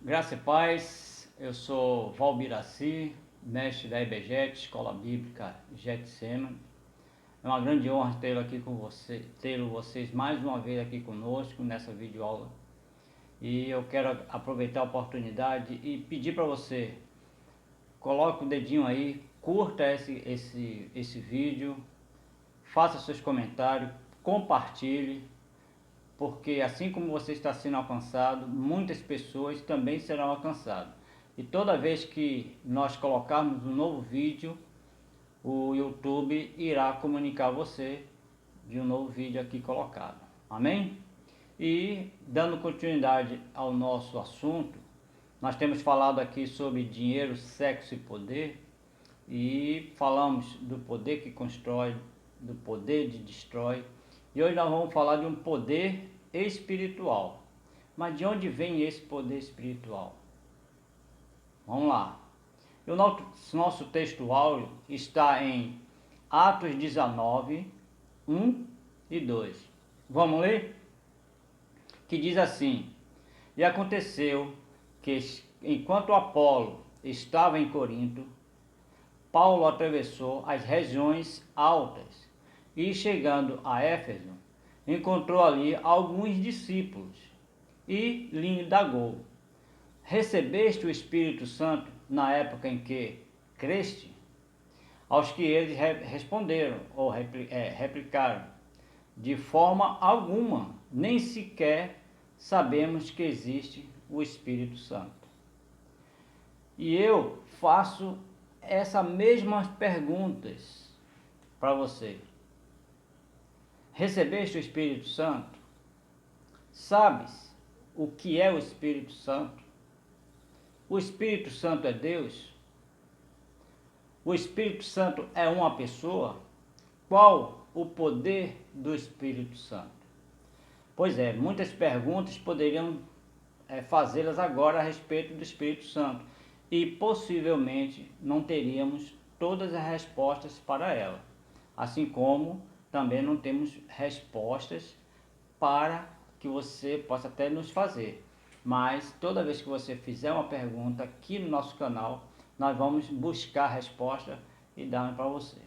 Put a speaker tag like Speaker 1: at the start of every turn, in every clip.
Speaker 1: Graça e paz, eu sou Valbiraci, mestre da EBGET, Escola Bíblica Getsemane. É uma grande honra tê-lo aqui com vocês mais uma vez aqui conosco nessa videoaula. E eu quero aproveitar a oportunidade e pedir para você, coloque o dedinho aí, curta esse vídeo, faça seus comentários, compartilhe, porque assim como você está sendo alcançado, muitas pessoas também serão alcançadas. E toda vez que nós colocarmos um novo vídeo, o YouTube irá comunicar a você de um novo vídeo aqui colocado. Amém? E dando continuidade ao nosso assunto, nós temos falado aqui sobre dinheiro, sexo e poder, e falamos do poder que constrói, do poder que destrói, e hoje nós vamos falar de um poder espiritual. Mas de onde vem esse poder espiritual? Vamos lá. O nosso texto áureo está em Atos 19, 1 e 2. Vamos ler? Que diz assim: E aconteceu que, enquanto Apolo estava em Corinto, Paulo atravessou as regiões altas e, chegando a Éfeso, encontrou ali alguns discípulos e lhe indagou: Recebeste o Espírito Santo na época em que creste? Aos que eles responderam ou replicaram: De forma alguma, nem sequer sabemos que existe o Espírito Santo. E eu faço essas mesmas perguntas para você. Recebeste o Espírito Santo? Sabes o que é o Espírito Santo? O Espírito Santo é Deus? O Espírito Santo é uma pessoa? Qual o poder do Espírito Santo? Pois é, muitas perguntas poderiam fazê-las agora a respeito do Espírito Santo e possivelmente não teríamos todas as respostas para ela, assim como também não temos respostas para que você possa até nos fazer. Mas toda vez que você fizer uma pergunta aqui no nosso canal, nós vamos buscar a resposta e dar para você.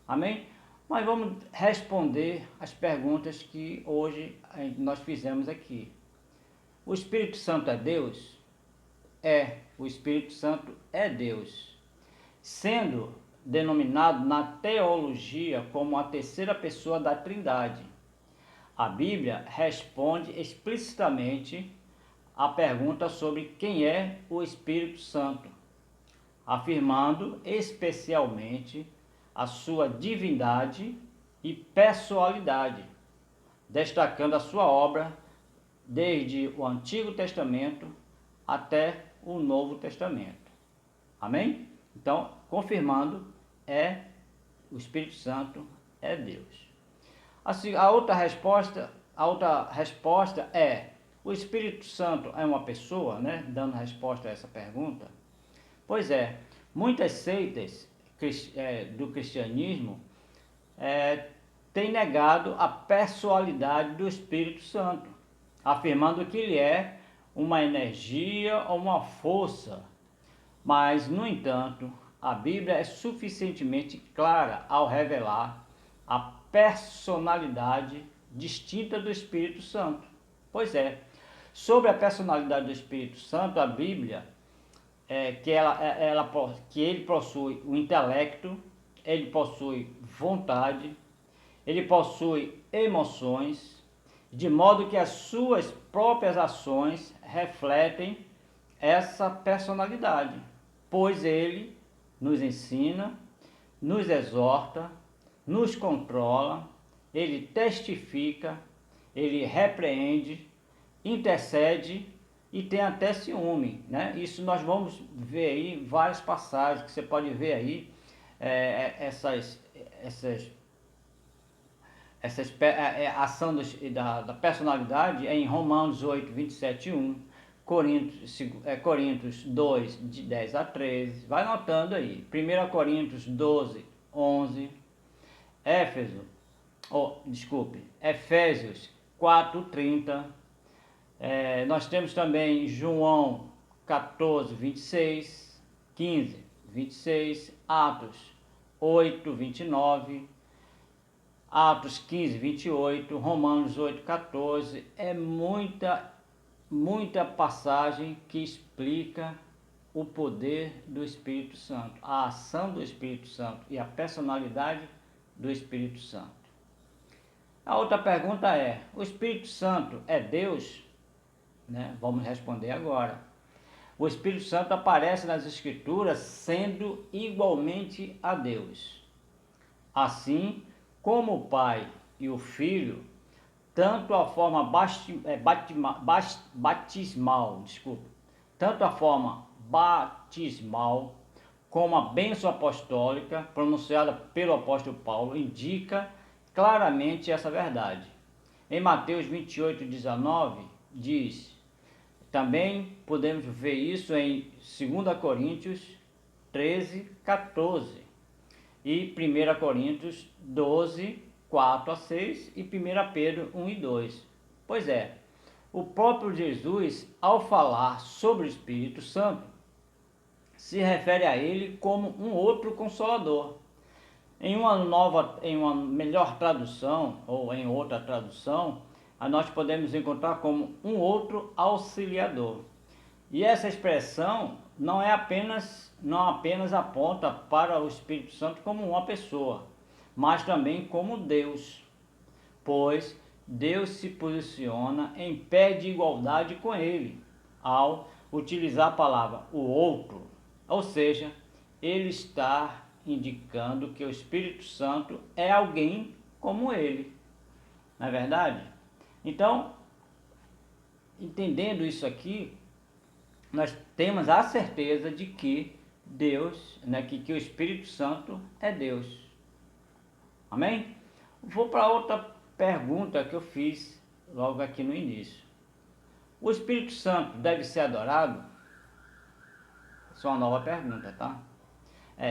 Speaker 1: Amém? Mas vamos responder as perguntas que hoje nós fizemos aqui. O Espírito Santo é Deus? O Espírito Santo é Deus, sendo denominado na teologia como a terceira pessoa da Trindade. A Bíblia responde explicitamente a pergunta sobre quem é o Espírito Santo, afirmando especialmente a sua divindade e pessoalidade, destacando a sua obra desde o Antigo Testamento até o Novo Testamento. Amém? Então, confirmando, o Espírito Santo é Deus. Assim, a outra resposta é: o Espírito Santo é uma pessoa, né? Dando resposta a essa pergunta. Pois é, muitas seitas do cristianismo têm negado a pessoalidade do Espírito Santo, afirmando que ele é uma energia ou uma força. Mas, no entanto, a Bíblia é suficientemente clara ao revelar a personalidade distinta do Espírito Santo. Pois é, sobre a personalidade do Espírito Santo, a Bíblia que ele possui o intelecto, ele possui vontade, ele possui emoções, de modo que as suas próprias ações refletem essa personalidade, pois ele nos ensina, nos exorta, nos controla, ele testifica, ele repreende, intercede e tem até ciúme, né? Isso nós vamos ver aí várias passagens que você pode ver aí, ação da personalidade em Romanos 8, 27 e 1, Coríntios 2, de 10 a 13, vai notando aí, 1 Coríntios 12, 11, Efésios 4, 30, nós temos também João 14, 26, 15, 26, Atos 8, 29, Atos 15, 28, Romanos 8, 14, é muita passagem que explica o poder do Espírito Santo, a ação do Espírito Santo e a personalidade do Espírito Santo. A outra pergunta é: o Espírito Santo é Deus? Vamos responder agora. O Espírito Santo aparece nas Escrituras sendo igualmente a Deus. Assim como o Pai e o Filho, tanto a forma tanto a forma batismal como a bênção apostólica pronunciada pelo apóstolo Paulo indica claramente essa verdade. Em Mateus 28, 19 diz, também podemos ver isso em 2 Coríntios 13, 14 e 1 Coríntios 12, 4 a 6 e 1 Pedro 1 e 2. Pois é, o próprio Jesus, ao falar sobre o Espírito Santo, se refere a ele como um outro consolador. Em uma melhor tradução, ou em outra tradução, nós podemos encontrar como um outro auxiliador. E essa expressão não apenas aponta para o Espírito Santo como uma pessoa, mas também como Deus, pois Deus se posiciona em pé de igualdade com ele, ao utilizar a palavra o outro, ou seja, ele está indicando que o Espírito Santo é alguém como ele, não é verdade? Então, entendendo isso aqui, nós temos a certeza de que Deus, que o Espírito Santo é Deus. Amém? Vou para outra pergunta que eu fiz logo aqui no início. O Espírito Santo deve ser adorado? Essa é uma nova pergunta, tá?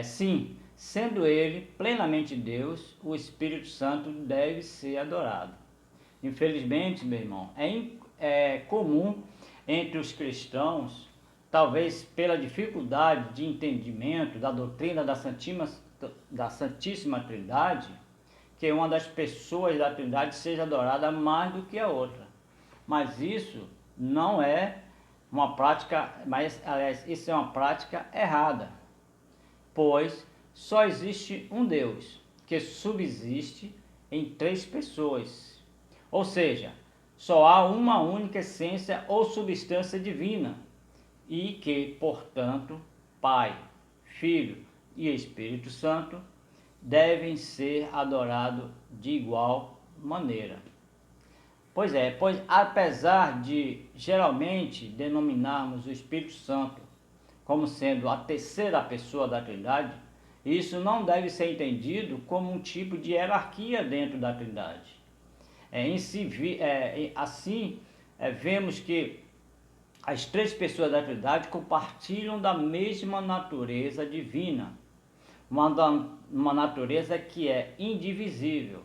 Speaker 1: Sim, sendo ele plenamente Deus, o Espírito Santo deve ser adorado. Infelizmente, meu irmão, é comum entre os cristãos, talvez pela dificuldade de entendimento da doutrina da Santíssima Trindade, que uma das pessoas da Trindade seja adorada mais do que a outra. Mas isso não é uma prática, aliás, isso é uma prática errada, pois só existe um Deus que subsiste em três pessoas, ou seja, só há uma única essência ou substância divina e que, portanto, Pai, Filho e Espírito Santo devem ser adorados de igual maneira. Pois apesar de geralmente denominarmos o Espírito Santo como sendo a terceira pessoa da Trindade, isso não deve ser entendido como um tipo de hierarquia dentro da Trindade. Vemos que as três pessoas da Trindade compartilham da mesma natureza divina, uma natureza que é indivisível.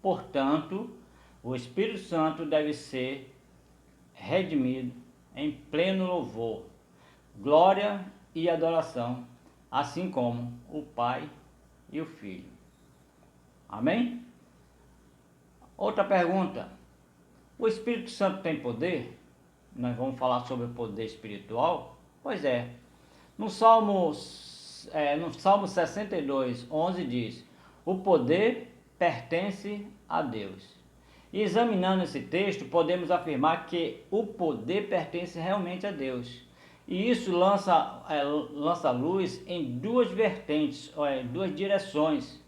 Speaker 1: Portanto, o Espírito Santo deve ser redimido em pleno louvor, glória e adoração, assim como o Pai e o Filho. Amém? Outra pergunta: o Espírito Santo tem poder? Nós vamos falar sobre o poder espiritual? Pois é. No Salmo 62, 11 diz: o poder pertence a Deus. E examinando esse texto, podemos afirmar que o poder pertence realmente a Deus. E isso lança luz em duas vertentes, em duas direções.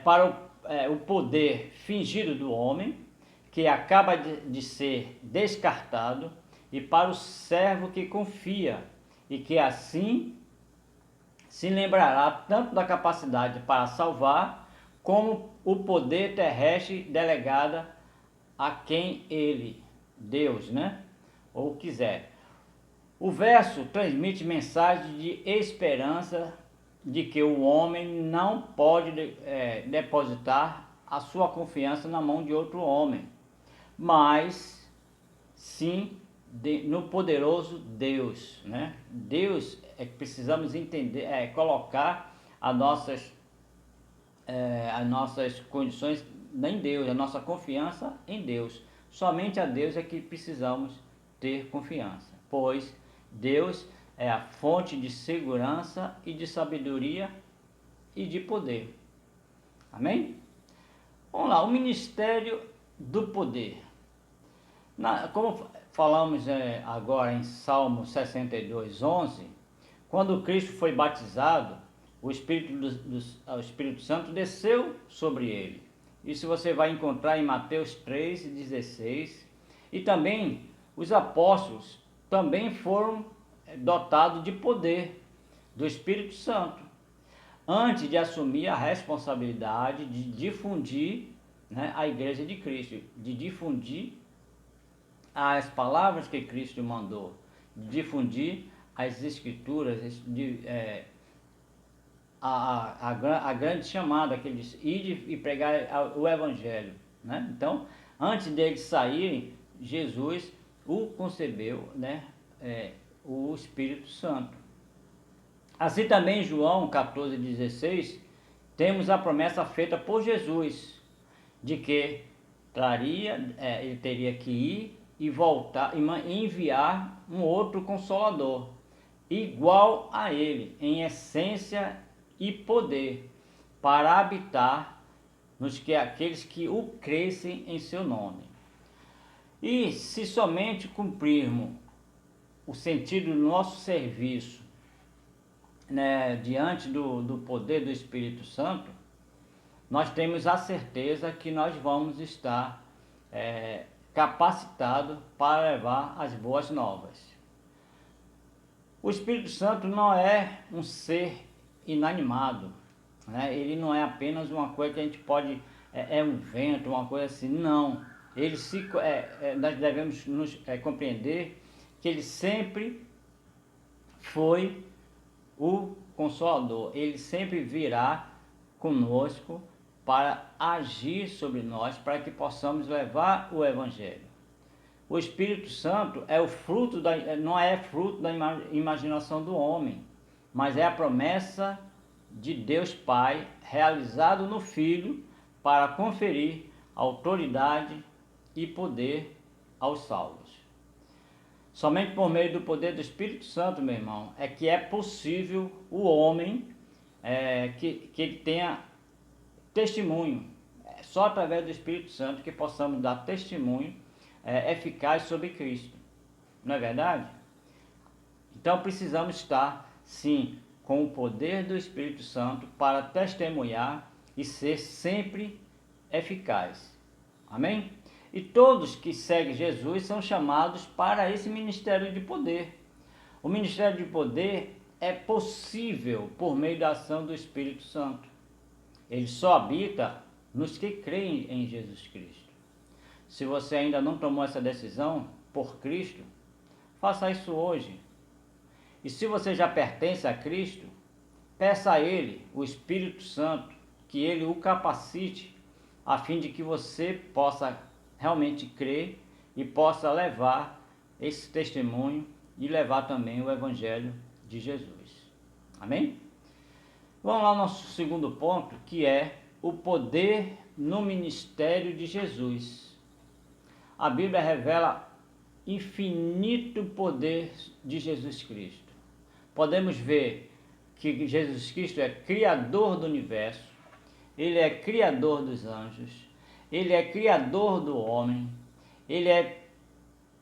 Speaker 1: Para o poder fingido do homem, que acaba de ser descartado, e para o servo que confia e que assim se lembrará tanto da capacidade para salvar, como o poder terrestre delegado a quem ele, Deus, ou quiser. O verso transmite mensagem de esperança de que o homem não pode depositar a sua confiança na mão de outro homem, mas sim no poderoso Deus, né? Deus é que precisamos entender, colocar as nossas condições em Deus, a nossa confiança em Deus. Somente a Deus é que precisamos ter confiança, pois Deus é a fonte de segurança e de sabedoria e de poder. Amém? Vamos lá, o ministério do poder. Como falamos agora em Salmo 62:11, quando Cristo foi batizado, o Espírito Santo desceu sobre ele. Isso você vai encontrar em Mateus 3:16. E também os apóstolos também foram dotados de poder do Espírito Santo, antes de assumir a responsabilidade de difundir, né, a Igreja de Cristo, de difundir as palavras que Cristo mandou, de difundir as Escrituras, a grande chamada que ele disse, ide e pregar o Evangelho, né? Então, antes deles saírem, Jesus o concebeu, né, o Espírito Santo. Assim também em João 14:16, temos a promessa feita por Jesus, de que ele teria que ir e voltar e enviar um outro Consolador, igual a ele, em essência e poder, para habitar aqueles que o crescem em seu nome. E se somente cumprirmos o sentido do nosso serviço, né, diante do poder do Espírito Santo, nós temos a certeza que nós vamos estar capacitados para levar as boas novas. O Espírito Santo não é um ser inanimado, né? Ele não é apenas uma coisa que a gente pode, um vento, uma coisa assim, não. Nós devemos compreender que ele sempre foi o Consolador, ele sempre virá conosco para agir sobre nós, para que possamos levar o Evangelho. O Espírito Santo não é fruto da imaginação do homem, mas é a promessa de Deus Pai, realizado no Filho, para conferir autoridade e poder aos salvos. Somente por meio do poder do Espírito Santo, meu irmão, é que é possível o homem que ele tenha testemunho. É só através do Espírito Santo que possamos dar testemunho eficaz sobre Cristo. Não é verdade? Então precisamos estar, sim, com o poder do Espírito Santo para testemunhar e ser sempre eficaz. Amém? E todos que seguem Jesus são chamados para esse ministério de poder. O ministério de poder é possível por meio da ação do Espírito Santo. Ele só habita nos que creem em Jesus Cristo. Se você ainda não tomou essa decisão por Cristo, faça isso hoje. E se você já pertence a Cristo, peça a Ele, o Espírito Santo, que Ele o capacite, a fim de que você possa realmente crer e possa levar esse testemunho e levar também o Evangelho de Jesus. Amém? Vamos lá ao nosso segundo ponto, que é o poder no ministério de Jesus. A Bíblia revela infinito poder de Jesus Cristo. Podemos ver que Jesus Cristo é Criador do universo, Ele é Criador dos anjos, Ele é Criador do homem, Ele é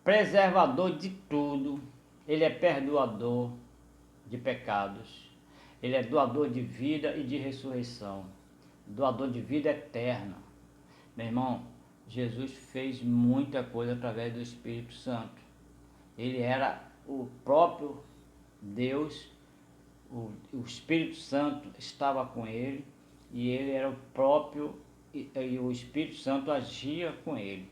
Speaker 1: preservador de tudo, Ele é perdoador de pecados, Ele é doador de vida e de ressurreição, doador de vida eterna. Meu irmão, Jesus fez muita coisa através do Espírito Santo. Ele era o próprio Deus, o Espírito Santo estava com ele e ele era o próprio, e o Espírito Santo agia com ele.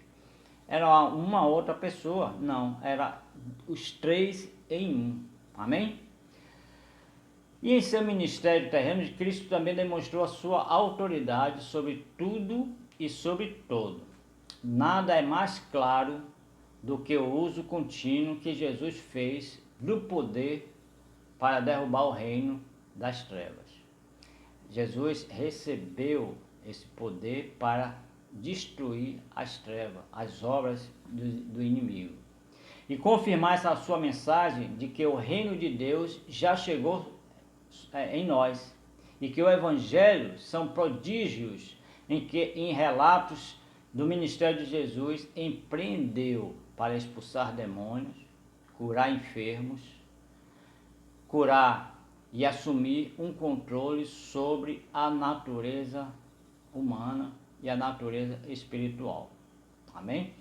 Speaker 1: Era uma outra pessoa? Não, era os três em um. Amém? E em seu ministério terreno, Cristo também demonstrou a sua autoridade sobre tudo e sobre todo. Nada é mais claro do que o uso contínuo que Jesus fez do poder para derrubar o reino das trevas. Jesus recebeu esse poder para destruir as trevas, as obras do inimigo. E confirmar essa sua mensagem de que o reino de Deus já chegou em nós. E que o Evangelho são prodígios em relatos do ministério de Jesus empreendeu para expulsar demônios, curar enfermos, curar e assumir um controle sobre a natureza humana e a natureza espiritual. Amém?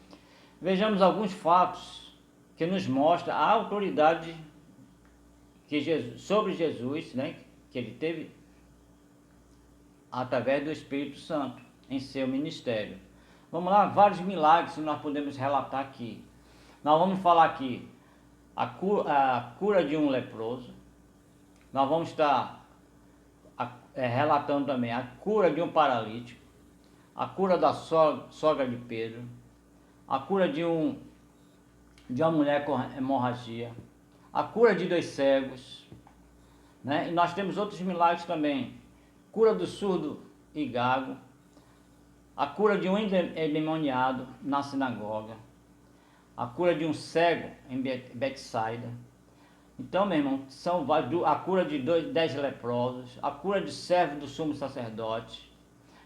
Speaker 1: Vejamos alguns fatos que nos mostram a autoridade sobre Jesus, né, que ele teve através do Espírito Santo em seu ministério. Vamos lá, vários milagres que nós podemos relatar aqui. Nós vamos falar aqui a cura de um leproso. Nós vamos estar relatando também a cura de um paralítico, a cura da sogra de Pedro, a cura de uma mulher com hemorragia, a cura de 2 cegos, né? E nós temos outros milagres também, cura do surdo e gago, a cura de um endemoniado na sinagoga, a cura de um cego em Betsaida. Então, meu irmão, a cura de 10 leprosos, a cura de servo do sumo sacerdote.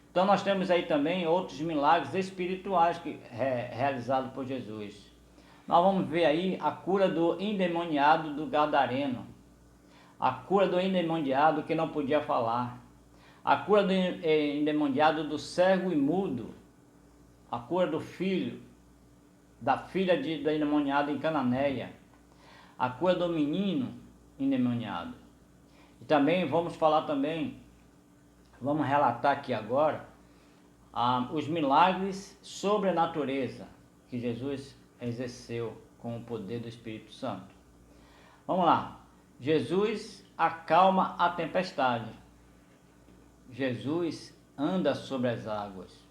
Speaker 1: Então nós temos aí também outros milagres espirituais realizados por Jesus. Nós vamos ver aí a cura do endemoniado do Gadareno, a cura do endemoniado que não podia falar, a cura do endemoniado do cego e mudo, a cura da filha do endemoniado em Cananéia, a cura do menino endemoniado. E também vamos relatar aqui agora os milagres sobre a natureza que Jesus exerceu com o poder do Espírito Santo. Vamos lá. Jesus acalma a tempestade. Jesus anda sobre as águas.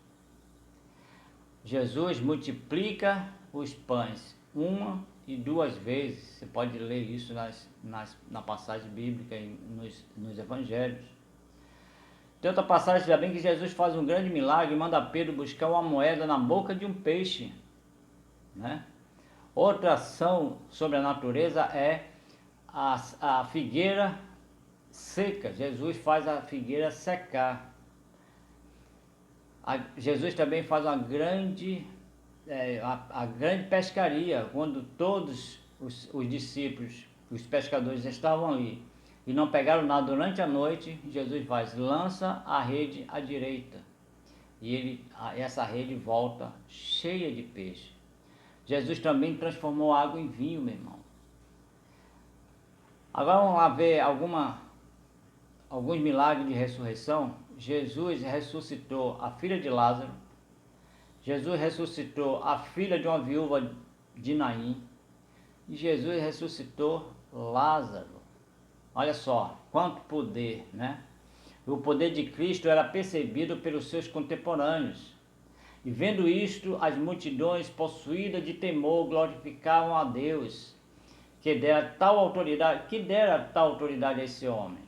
Speaker 1: Jesus multiplica os pães 1 e 2 vezes. Você pode ler isso na passagem bíblica e nos evangelhos. Tem outra passagem também que Jesus faz um grande milagre e manda Pedro buscar uma moeda na boca de um peixe, né? Outra ação sobre a natureza é a figueira seca. Jesus faz a figueira secar. Jesus também faz uma grande pescaria, quando todos os discípulos, os pescadores estavam ali e não pegaram nada durante a noite. Jesus lança a rede à direita e essa rede volta cheia de peixe. Jesus também transformou a água em vinho, meu irmão. Agora vamos lá ver alguns milagres de ressurreição. Jesus ressuscitou a filha de Lázaro. Jesus ressuscitou a filha de uma viúva de Naim. E Jesus ressuscitou Lázaro. Olha só, quanto poder, né? O poder de Cristo era percebido pelos seus contemporâneos. E vendo isto, as multidões possuídas de temor glorificavam a Deus, que dera tal autoridade a esse homem.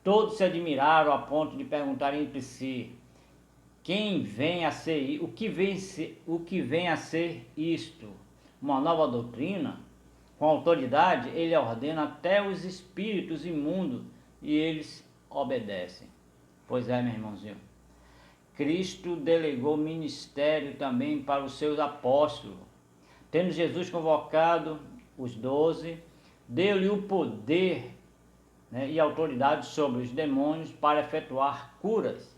Speaker 1: Todos se admiraram a ponto de perguntar entre si: o que vem a ser isto? Uma nova doutrina? Com autoridade ele ordena até os espíritos imundos e eles obedecem. Pois é, meu irmãozinho. Cristo delegou ministério também para os seus apóstolos. Tendo Jesus convocado os 12, deu-lhe o poder, né, e autoridade sobre os demônios para efetuar curas.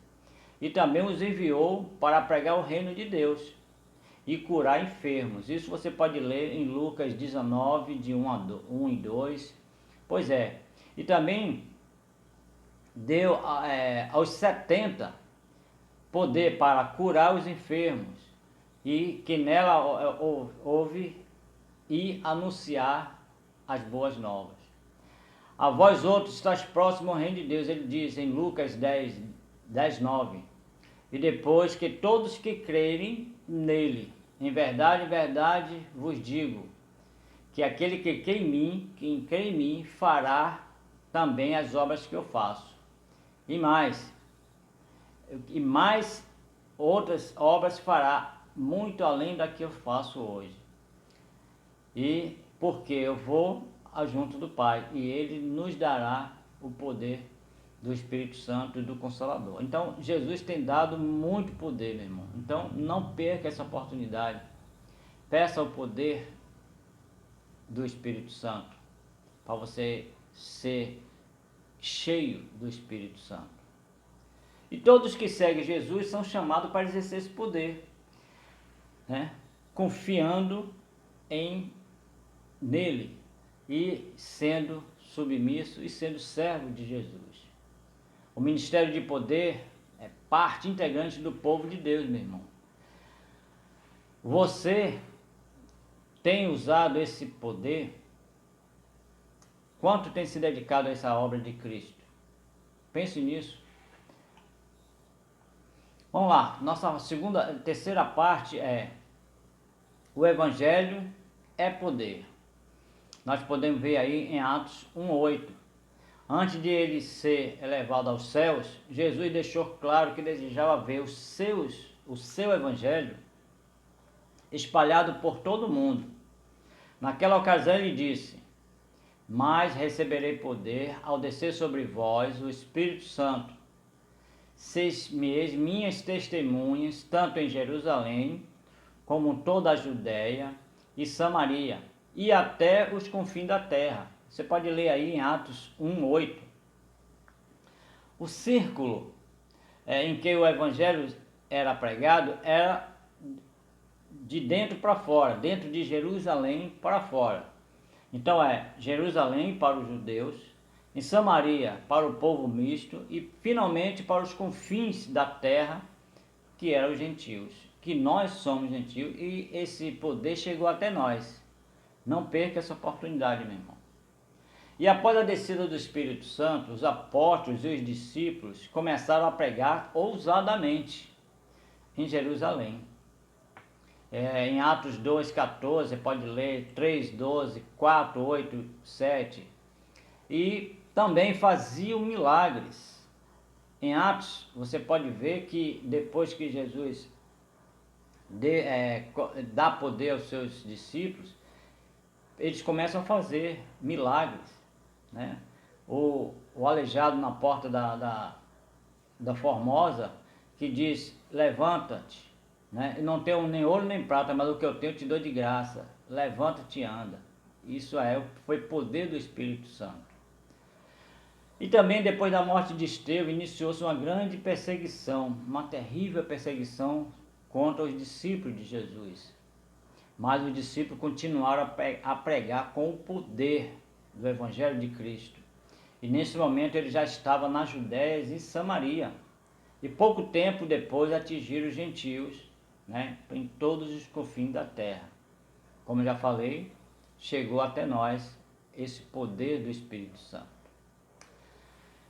Speaker 1: E também os enviou para pregar o reino de Deus e curar enfermos. Isso você pode ler em Lucas 19, de 1 e 2. Pois é. E também deu aos 70 poder para curar os enfermos, e que nela houve e anunciar as boas novas. A vós outros estás próximo ao reino de Deus, ele diz em Lucas 10, 9. E depois que todos que crerem nele em verdade vos digo, que aquele que crê em mim, fará também as obras que eu faço. E mais outras obras fará, muito além da que eu faço hoje. E porque eu vou junto do Pai, e Ele nos dará o poder do Espírito Santo e do Consolador. Então, Jesus tem dado muito poder, meu irmão. Então, não perca essa oportunidade. Peça o poder do Espírito Santo, para você ser cheio do Espírito Santo. E todos que seguem Jesus são chamados para exercer esse poder, né? Confiando nele e sendo submisso e sendo servo de Jesus. O ministério de poder é parte integrante do povo de Deus, meu irmão. Você tem usado esse poder? Quanto tem se dedicado a essa obra de Cristo? Pense nisso. Vamos lá, nossa terceira parte é: o Evangelho é poder. Nós podemos ver aí em Atos 1:8. Antes de ele ser elevado aos céus, Jesus deixou claro que desejava ver o seu Evangelho espalhado por todo o mundo. Naquela ocasião ele disse: mas receberei poder ao descer sobre vós o Espírito Santo. Seis-me minhas testemunhas, tanto em Jerusalém, como em toda a Judéia e Samaria, e até os confins da terra. Você pode ler aí em Atos 1:8. O círculo em que o Evangelho era pregado era de dentro para fora, dentro de Jerusalém para fora. Então Jerusalém para os judeus, em Samaria para o povo misto e finalmente para os confins da terra, que eram os gentios, que nós somos gentios, e esse poder chegou até nós. Não perca essa oportunidade, meu irmão. E após a descida do Espírito Santo, os apóstolos e os discípulos começaram a pregar ousadamente em Jerusalém. Em Atos 2:14, pode ler 3:12, 4:8, 7. E também faziam milagres. Em Atos, você pode ver que depois que Jesus dá poder aos seus discípulos, eles começam a fazer milagres, né? O aleijado na porta da Formosa, que diz: levanta-te, né? Não tenho nem ouro nem prata, mas o que eu tenho eu te dou de graça. Levanta-te e anda. Isso foi poder do Espírito Santo. E também depois da morte de Estevão iniciou-se uma grande perseguição, uma terrível perseguição contra os discípulos de Jesus. Mas os discípulos continuaram a pregar com o poder do Evangelho de Cristo. E nesse momento ele já estava na Judéia e Samaria. E pouco tempo depois atingiram os gentios, né, em todos os confins da terra. Como eu já falei, chegou até nós esse poder do Espírito Santo.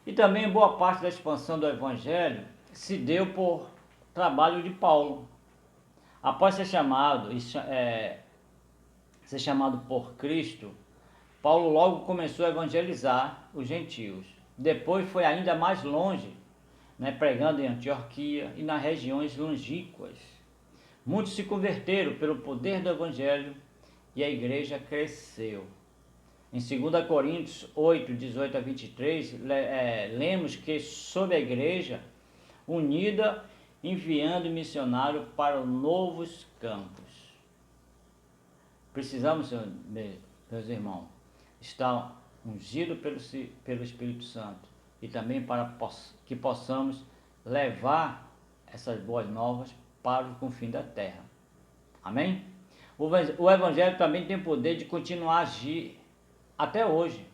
Speaker 1: E também boa parte da expansão do Evangelho se deu por trabalho de Paulo. Após ser chamado por Cristo, Paulo logo começou a evangelizar os gentios. Depois foi ainda mais longe, né, pregando em Antioquia e nas regiões longínquas. Muitos se converteram pelo poder do Evangelho e a igreja cresceu. Em 2 Coríntios 8:18-23, lemos que sobre a igreja unida, enviando missionário para novos campos. Precisamos, meus irmãos, estar ungidos pelo Espírito Santo e também para que possamos levar essas boas novas para o confim da terra. Amém? O Evangelho também tem poder de continuar a agir até hoje,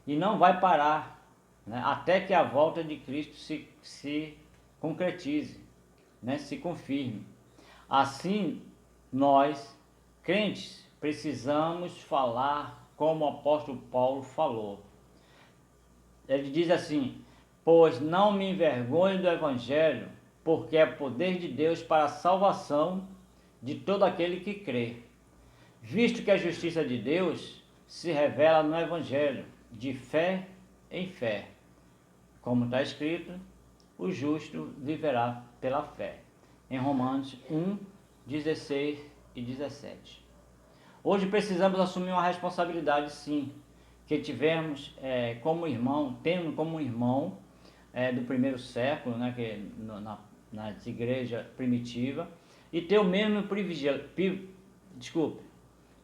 Speaker 1: e não vai parar, né, até que a volta de Cristo se concretize, né, se confirme. Assim, nós, crentes, precisamos falar como o apóstolo Paulo falou. Ele diz assim: pois não me envergonho do Evangelho, porque é poder de Deus para a salvação de todo aquele que crê, visto que a justiça de Deus se revela no Evangelho, de fé em fé. Como está escrito, o justo viverá pela fé. Em Romanos 1, 16 e 17. Hoje precisamos assumir uma responsabilidade, sim, que tivemos como irmão, tendo como irmão do primeiro século, né, que nas igrejas primitivas, e ter o mesmo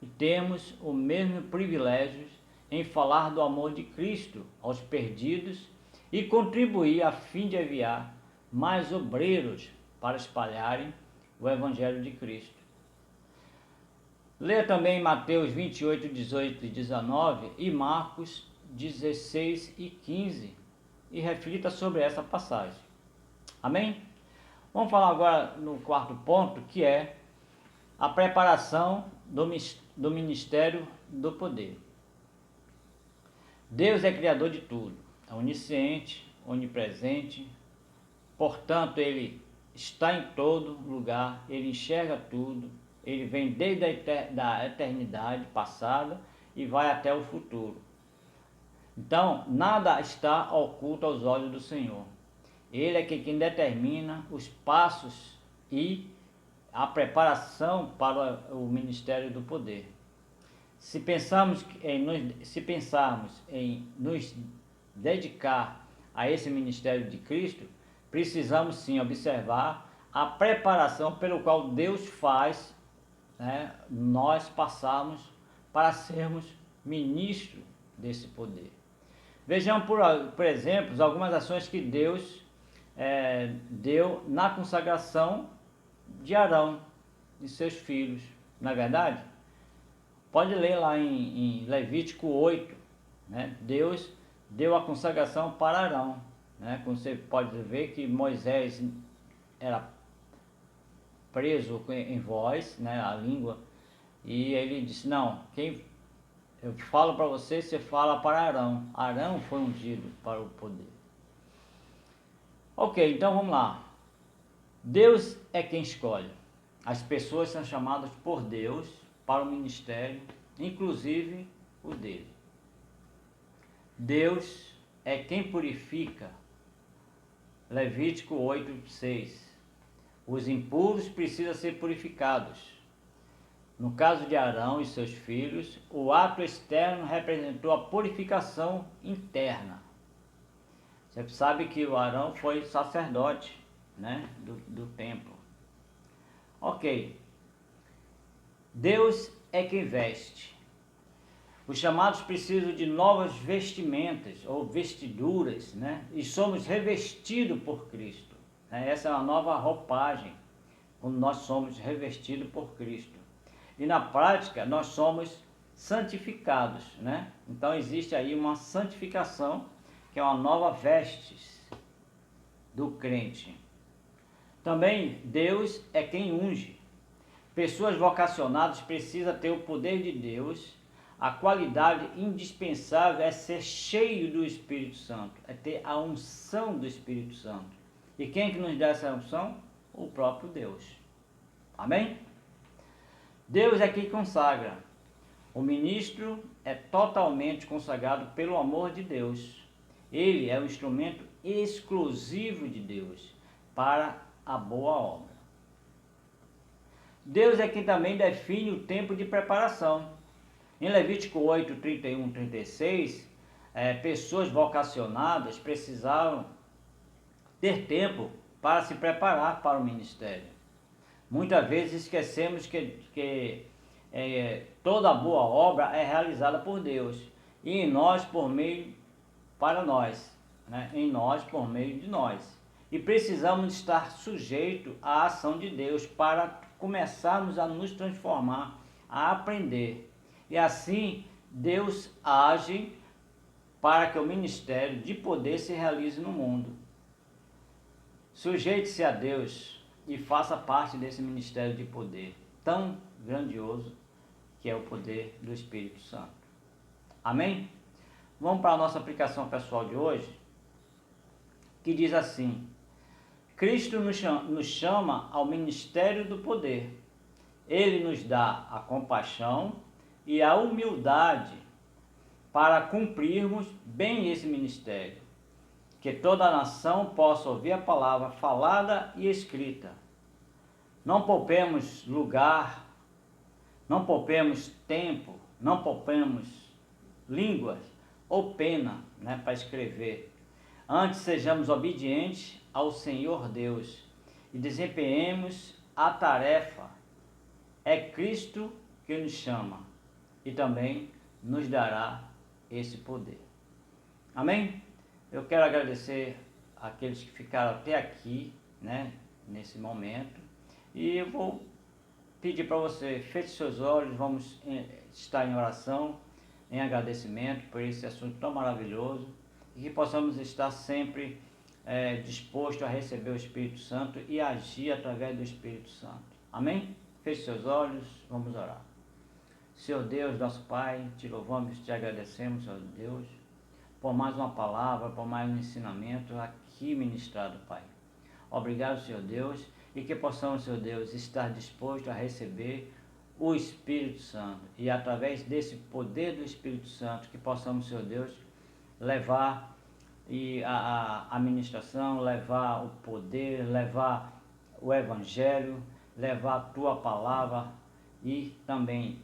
Speaker 1: e temos o mesmo privilégio em falar do amor de Cristo aos perdidos e contribuir a fim de enviar mais obreiros para espalharem o Evangelho de Cristo. Leia também Mateus 28, 18 e 19 e Marcos 16 e 15 e reflita sobre essa passagem. Amém? Vamos falar agora no quarto ponto, que é a preparação do ministério do poder. Deus é criador de tudo, é onisciente, onipresente, portanto Ele está em todo lugar, Ele enxerga tudo, Ele vem desde a eternidade passada e vai até o futuro. Então, nada está oculto aos olhos do Senhor. Ele é quem determina os passos e a preparação para o ministério do poder. Se pensarmos em nos dedicar a esse ministério de Cristo, precisamos sim observar a preparação pelo qual Deus faz, né, nós passarmos para sermos ministros desse poder. Vejamos, por exemplo, algumas ações que Deus deu na consagração de Arão e seus filhos. Na verdade, pode ler lá em Levítico 8, né? Deus deu a consagração para Arão, né? Como você pode ver que Moisés era preso em voz, né? A língua, e ele disse, não, eu falo para você, você fala para Arão. Arão foi ungido para o poder. Ok, então vamos lá. Deus é quem escolhe. As pessoas são chamadas por Deus para o ministério, inclusive o dele. Deus é quem purifica. Levítico 8, 6. Os impuros precisam ser purificados. No caso de Arão e seus filhos, o ato externo representou a purificação interna. Você sabe que o Arão foi sacerdote, né, do templo. Ok. Deus é quem veste. Os chamados precisam de novas vestimentas ou vestiduras, né? E somos revestidos por Cristo, né? Essa é uma nova roupagem, quando nós somos revestidos por Cristo. E na prática nós somos santificados, né? Então existe aí uma santificação, que é uma nova vestes do crente. Também Deus é quem unge. Pessoas vocacionadas precisam ter o poder de Deus. A qualidade indispensável é ser cheio do Espírito Santo, é ter a unção do Espírito Santo. E quem é que nos dá essa unção? O próprio Deus. Amém? Deus é quem consagra. O ministro é totalmente consagrado pelo amor de Deus. Ele é o instrumento exclusivo de Deus para a boa obra. Deus é quem também define o tempo de preparação. Em Levítico 8, 31 e 36, pessoas vocacionadas precisavam ter tempo para se preparar para o ministério. Muitas vezes esquecemos que toda boa obra é realizada por Deus e em nós por meio para nós, né? Em nós por meio de nós. E precisamos estar sujeitos à ação de Deus para começarmos a nos transformar, a aprender. E assim Deus age para que o ministério de poder se realize no mundo. Sujeite-se a Deus e faça parte desse ministério de poder tão grandioso que é o poder do Espírito Santo. Amém? Vamos para a nossa aplicação pessoal de hoje, que diz assim: Cristo nos chama ao ministério do poder. Ele nos dá a compaixão e a humildade para cumprirmos bem esse ministério, que toda a nação possa ouvir a palavra falada e escrita. Não poupemos lugar, não poupemos tempo, não poupemos línguas ou pena, para escrever. Antes sejamos obedientes ao Senhor Deus e desempenhemos a tarefa. É Cristo que nos chama e também nos dará esse poder. Amém? Eu quero agradecer àqueles que ficaram até aqui, nesse momento. E eu vou pedir para você, feche seus olhos, vamos estar em oração, em agradecimento por esse assunto tão maravilhoso e que possamos estar sempre dispostos a receber o Espírito Santo e agir através do Espírito Santo. Amém? Feche seus olhos, vamos orar. Senhor Deus, nosso Pai, te louvamos e te agradecemos, Senhor Deus, por mais uma palavra, por mais um ensinamento aqui ministrado, Pai. Obrigado, Senhor Deus, e que possamos, Senhor Deus, estar dispostos a receber o Espírito Santo e através desse poder do Espírito Santo que possamos, Senhor Deus, levar a ministração, levar o poder, levar o Evangelho, levar a Tua palavra e também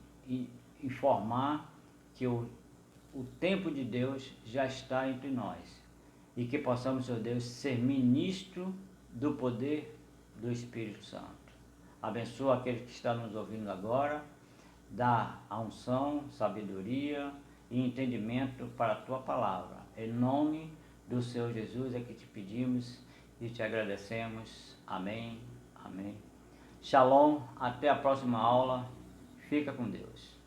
Speaker 1: informar que o tempo de Deus já está entre nós e que possamos, Senhor Deus, ser ministro do poder do Espírito Santo. Abençoa aquele que está nos ouvindo agora, dá a unção, sabedoria e entendimento para a Tua palavra. Em nome do Senhor Jesus é que te pedimos e te agradecemos. Amém, amém. Shalom, até a próxima aula. Fica com Deus.